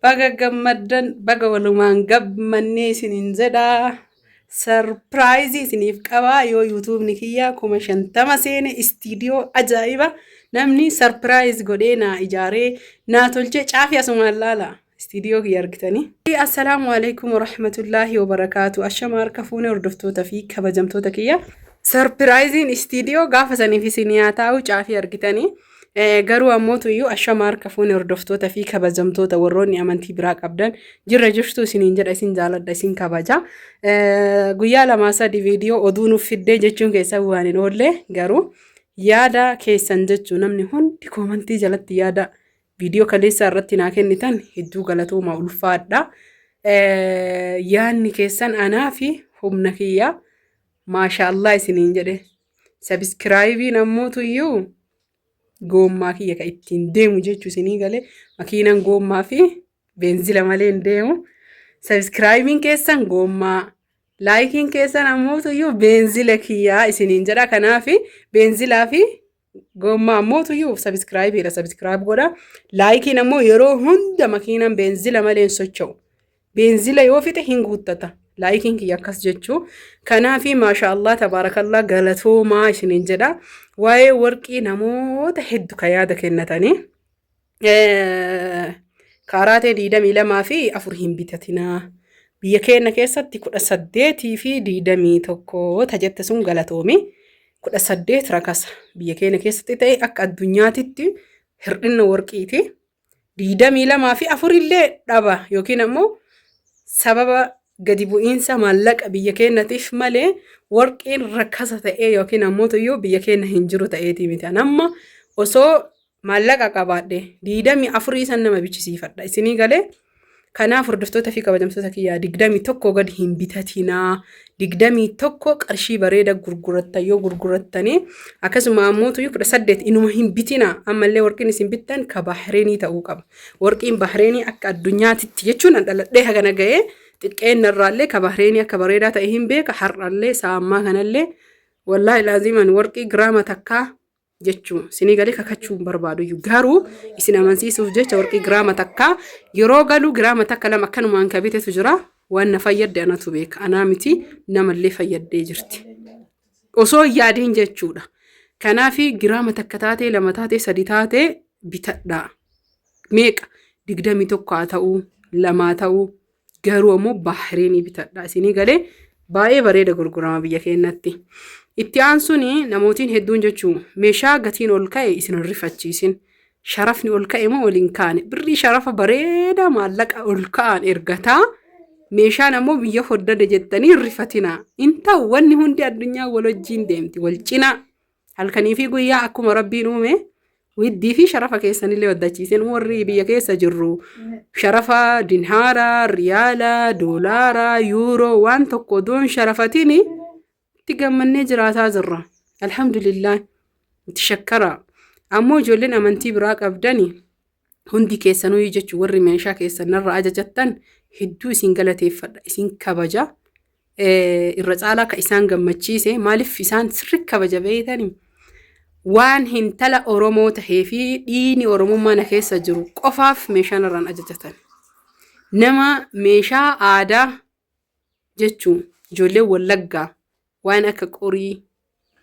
Baga gammaddan baga walumaan gammannee isiniin jedhaa. Sarpiraayizii isiniif qabaa yoo yuutuubni kiyyaa 50 seene istiidiyoo ajaa'iba namni sarpiraayiz godhee naa ijaaree naa tolchee caafii asumaan laala istiidiyoo kiyya argitanii. Assalaamu alaikum warahmatullaahi wabarakaatu. Ashama harka fuune hordoftoota fi kabajamtoota kiyya. Sarpiraayiziin istiidiyoo gaafa saniif isin yaa taa'u caafii argitanii. Garuu ammoo tuyyuu ashama harka fuune hordoftoota fi kabajamtoota warroonni amantii biraa qabdan jirra jirtu isiniin jedha isin jaaladha isin kabaja. Guyyaa lamaa sadi viidiyoo oduu nuuf fiddee jechuun keessa waan hin oolle garuu yaada keessan jechuu namni hundi koomantii jalatti yaada viidiyoo kaleessaa irratti naa kennitan hedduu galatooma ulfaadha. Yaadni keessan anaa fi humna kiyya maashaallah isiniin jedhe. Sabiskiraayibiin ammoo tuyyuu goommaa kiyya ka ittiin deemu jechuu isinii galee makiinaan goommaa fi beenzila malee hin deemu. Sabiskiraayibiin keessan goommaa, laayikiin keessan ammoo tuyyuu beenzila kiyyaa isiniin jedha. Kanaaf beenzilaa fi goommaa ammoo tuyyuu sabiskiraayibiidha. Sabiskiraayib godha. Laayikiin ammoo yeroo hunda makiinaan beenzila malee hin socho'u. Beenzila yoo fixe hin guuttata. Laayikiin kiyya akkas jechuu. Kanaaf maashaallah tabaarakallah galatoomaa isiniin jedha. Waa'ee warqii namoota hedduu ka yaada kennatanii. Kaaraatee 22 fi 4 hin bitatinaa. Biyya keenya keessatti 18 fi 21 tajette sun galatoomi. 18 rakasa. Biyya keenya keessatti ta'e akka addunyaatitti hir'ina warqiiti. 22 fi 4 illee dhaba yookiin ammoo sababa gadi bu'iinsa maallaqa biyya keenyatiif malee warqiin rakasa ta'ee yookiin ammoo tuyyuu biyya keenya hin jiru ta'eeti miti. Amma osoo maallaqa qabaadhe 24 san nama bichisiifadha isinii galee. Kanaaf hordoftoota fi kabajamtoota kiyyaa 21 gadi hin bitatinaa. 21 qarshii bareeda gurgurattan yoo gurgurattanii akkasuma ammoo tuyyuu 18 inuma hin bitinaa. Ammallee warqiin isin bittan ka Bahreenii ta'uu qaba. Warqiin Bahreenii akka addunyaatitti jechuun dhaladhee hagana ga'ee xiqqeen irraallee ka Bahreenii akka bareedaa ta'e hin beeka. Har'allee saammaa kanallee wallaahi laaziman warqii giraama takkaa jechuun isinii galee kakachuun barbaadu garuu isin amansiisuuf jecha warqii giraama takkaa yeroo galu giraama takka lama akkanumaan ka bitetu jira. Waan na fayyadde anatu beeka. Anaa miti namallee fayyaddee jirti. Osoo yaadiin jechuudha. Kanaaf giraama takka taatee lama taatee sadi taatee bitadha. Meeqa 21 haa ta'uu 2 ta'uu garuu ammoo Bahreenii bitadha isinii galee baay'ee bareeda gurgurama biyya keenyatti. Itti aansuun namootiin hedduun jechuun meeshaa gatiin ol ka'e isin rifachiisin. Sharafni ol ka'e moo ol hin kaane birrii sharafa bareeda maallaqa ol ka'an ergataa. Meeshaan ammoo biyya hoddada jettanii rifatina. Inta wanni hundi addunyaa wal wajjiin deemti wal cina. Halkanii fi guyyaa akkuma rabbiin uume widdii fi sharafa keessanillee waddachiisin warri biyya keessa jirru. Sharafa dinhaara, riyaala, doolaara, yuuroo waan tokko doon sharafatini itti gammannee jiraataa jirra. Alhamdulillah itti shakkara. Ammoo ijoolleen amantii biraa qabdani hundi keessanuu jechuun warri meeshaa keessanirra ajajattan hedduu isin galateeffadha isin kabaja. Irra caalaa ka isaan gammachiise maaliif isaan sirri kabaja beeytanii waan hintala Oromoo tahee fi dhiini Oromummaa na keessa jiru qofaaf meeshaan irraan ajajatan. Nama meeshaa aadaa jechuun ijoollee Wallaggaa waan akka qorii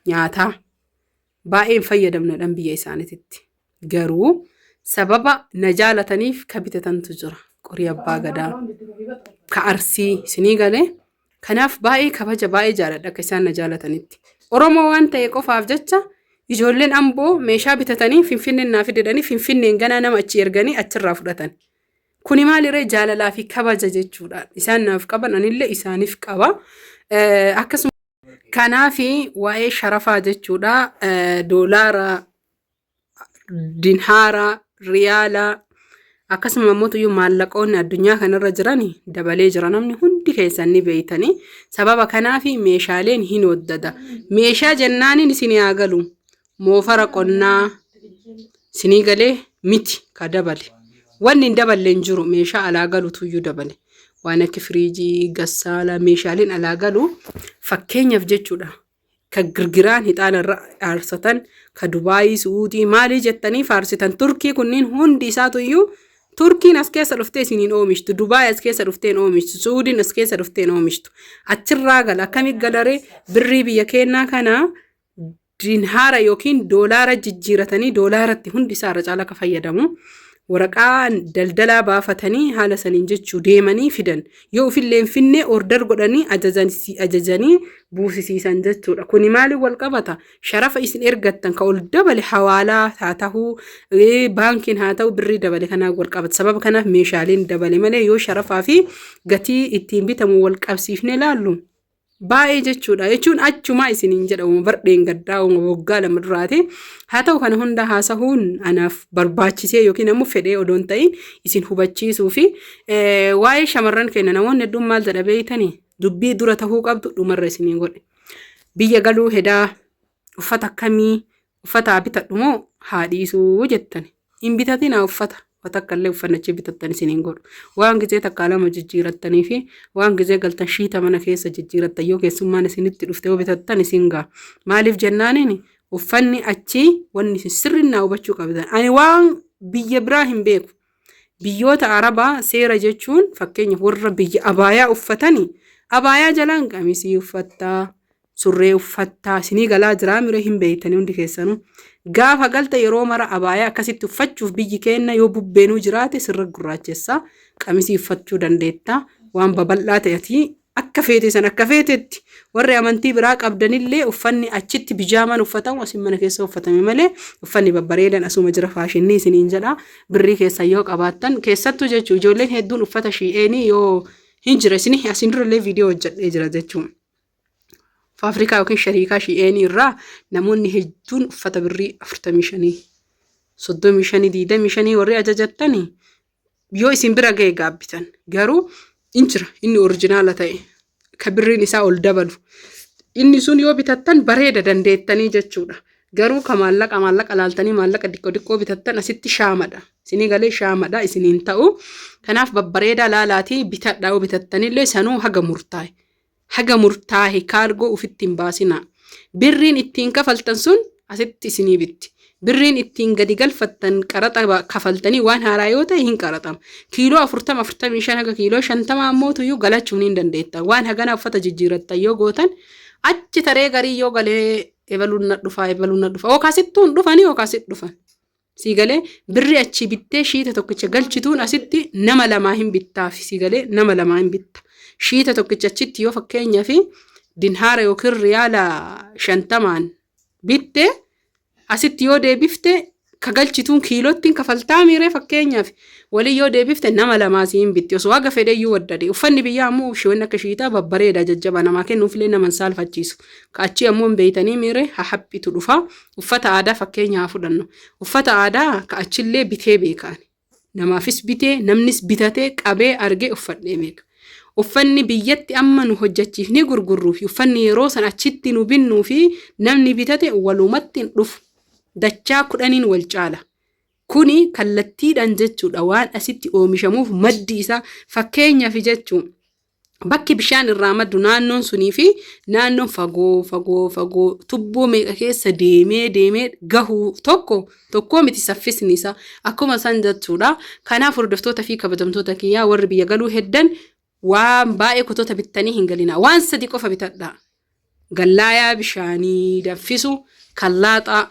nyaataa baay'een fayyadamnadhaan biyya isaaniitti. Garuu sababa na jaalataniif ka bitatantu jira. Qorii abbaa gadaa ka Arsii isinii galee. Kanaaf baay'ee kabaja baay'ee jaaladha akka isaan na jaalatanitti. Oromoo waan ta'e qofaaf jecha ijoolleen Amboo meeshaa bitatanii Finfinneen naaf fidanii Finfinneen ganaa nama achi erganii achirraa fudhatan. Kuni maalirree jaalalaa fi kabaja jechuudha. Isaan naaf qaban anillee isaaniif qaba. Akkasuma kanaaf waa'ee sharafaa jechuudha. Doolaara, dinhaara, riyaala akkasuma ammoo tuyyuu maallaqoonni addunyaa kanarra jiran dabalee jira. Namni hundi keessan ni beeytanii. Sababa kanaaf meeshaaleen hin waddada. Meeshaa jennaaniin isin haa galu. Moofara qonnaa isinii galee miti ka dabale. Wanni hin daballe hin jiru meeshaa alaa galu tuyyuu dabale. Waan akka firiijii, gassaala meeshaaleen alaa galu fakkeenyaaf jechuudha. Ka girgiraan hixaana irra aarsatan ka Dubaayii, Suudii maalii jettanii faarsitan Turkii kunniin hundi isaa tuyyuu Turkiin as keessa dhuftee isiniin oomishtu, Dubaay as keessa dhuftee oomishtu, Suudiin as keessa dhuftee oomishtu. Achirraa gala akkamitti galaree birrii biyya keenyaa kana dinhaara yookiin doolaara jijjiiratanii doolaaratti hundi isaarra caala ka fayyadamu. Waraqaa daldalaa baafatanii haala saniin jechuu deemanii fidan. Yoo ufillee finne order godhanii ajajanii buusisiisan jechuudha. Kuni maaliin wal qabata? Sharafa isin ergattan ka ol dabale hawaalaa haa ta'uu, baankiin haa ta'uu birrii dabale kanaan wal qabata. Sababa kanaaf meeshaaleen dabale malee yoo sharafaa fi gatii ittiin bitamu wal qabsiifne ilaallu. Baay'ee jechuudha. Jechuun achuma isiniin jedhamu bardeen gaddaa waggaa lama duraati. Haa ta'u kana hunda haasahuun anaaf barbaachisee yookiin ammoo fedhee odoon ta'in isin hubachiisuu fi waa'ee shamarran keenya namoonni hedduun maal jedha beeytanii dubbii dura tahuu qabdu dhumarra isiniin godhe. Biyya galuu hedaa uffata akkamii uffata bitadhu moo haa dhiisuu jettani. Hin bitatinaa uffata. Watakkallee uffannachi bitattan isiniin godhu. Waan gizee takka lama jijjiirattanii fi waan gizee galtan shiita mana keessa jijjiirattan yoo keessummaan isinitti dhufte yoo bitattan isin ga'a. Maaliif jennaaniin uffanni achii wanni sirrinnaa hubachuu qabdan. Ani waan biyya biraa hin beeku. Biyyoota Arabaa seera jechuun fakkeenyaaf warra biyya abaayaa uffatanii abaayaa jalaan qamisii uffattaa, surree uffattaa isinii galaa jiraa mire hin beeytanii hundi keessanuu. Gaafa galta yeroo mara abaayaa akkasitti uffachuuf biyyi keenya yoo bubbeenuu jiraate sirra gurraachessa qamisii uffachuu dandeetta. Waan babal'aa ta'etii akka feete san akka feetetti warri amantii biraa qabdanillee uffanni achitti bijaamaan uffatamu asin mana keessa uffatame malee uffanni babbareedan asuma jira faashinni isiniin jedha. Birrii keessa yoo qabaattan keessattuu jechuu ijoolleen hedduun uffata shi'eenii yoo hin jira isin asin durallee viidiyoo hojjedhee jira jechuun. Afrikaa yookiin shariikaa shi'eenii irraa namoonni hedduun uffata birrii 45 35 25 warri ajajattanii yoo isin bira ga'e gaabbitan garuu injira inni oriijinaala ta'e ka birriin isaa ol dabalu inni sun yoo bitattan bareeda dandeettanii jechuudha. Garuu ka maallaqa laaltanii maallaqa diqqoo bitattan asitti shaamadha. Isinii galee shaamadha isiniin ta'u. Kanaaf babbareedaa laalaatii bitadhaa yoo bitattanillee sanuu haga murtaa'e. Haga murtaa'e kaargoo ufitti hin baasina. Birriin ittiin kafaltan sun asitti isinii bitti. Birriin ittiin gadi galfattan qaraxa kafaltanii waan haaraa yoo ta'e hin qaraxama. Kiiloo 40-45 haga kiiloo 50 ammoo tuyyuu galachuun hin dandeetta. Waan hagana uffata jijjiirattan yoo gootan achi taree garii yoo galee ebaluun na dhufa. Ookasittuun dhufanii ookasit dhufan. Si galee birri achi bittee shiita tokkicha galchituun asitti nama lamaa hin bittaaf. Si galee nama lamaa hin bitta. Shiita tokkicha achitti yoo fakkeenyaa fi dinhaara yookiin riyaala 50 bitte asitti yoo deebifte ka galchituun kiilootiin kafaltaa miiree fakkeenyaaf walii yoo deebifte nama lamaa siin bitti osoo haga fedheyyuu waddade uffanni biyyaa ammoo shiiwwan akka shiitaa babbareeda jajjaba namaa kennuufillee naman saalfachiisu ka achi ammoo beeytanii miiree hahaphitu dhufa uffata aadaa fakkeenyaa fudhannu uffata aadaa ka achillee bitee beekaan namaafis bitee namnis bitatee qabee argee uffadhee beeka. Uffanni biyyatti amma nu hojjechiifnee gurgurruu fi uffanni yeroo san achitti nu binnuu fi namni bitate walumatti dhufu dachaa 10 wal caala. Kuni kallattiidhaan jechuudha waan asitti oomishamuuf maddi isaa fakkeenyaaf jechuun bakki bishaan irraa maddu naannoon sunii fi naannoon fagoo tubboo meeqa keessa deemee gahuu tokko miti saffisni isaa akkuma san jechuudha. Kanaaf hordoftoota fi kabajamtoota kiyyaa warri biyya galuu heddan waan baay'ee kotota bittanii hin galina. Waan sadi qofa bitadha. Gallaayaa bishaanii danfisu, kallaaxaa,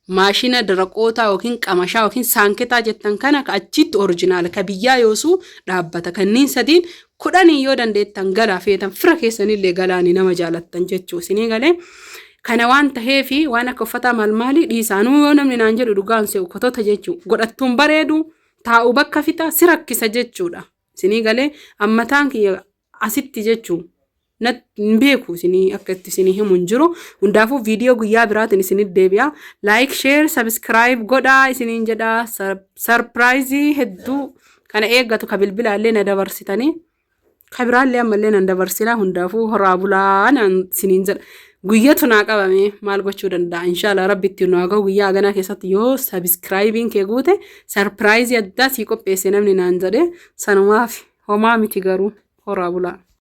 maashina daraqootaa yookiin qamashaa yookiin saanketaa jettan kana ka achitti oriijinaala ka biyyaa yoosuu dhaabbata. Kanniin sadiin 10 yoo dandeettan galaa feetan fira keessanillee galaanii nama jaalattan jechuu isinii galee. Kana waan taheefi waan akka uffataa maalii dhiisaanuu yoo namni naan jedhu dhugaan se'u kotota jechuu godhattuun bareedu taa'u bakka fixa si rakkisa jechuudha. Isinii galee ammataan kiyya asitti jechuu nat beeku isinii akka itti isinii himu hin jiru. Hundaafuu viidiyoo guyyaa biraatiin isinii deebi'a. Like, share, subscribe godhaa isiniin jedha. Surprise hedduu kana eeggatu ka bilbilaallee na dabarsitanii ka biraallee ammallee na dabarsinaa. Hundaafuu horaa bulaa isiniin jedha. Guyyatu naa qabame maal gochuu danda'a inshallah rabbitti nu haga guyyaa ganaa keessatti yoo subscribing kee guute surprise addaa sii qopheesse namni naan jedhe sanumaaf homaa miti garuu horaa bulaa.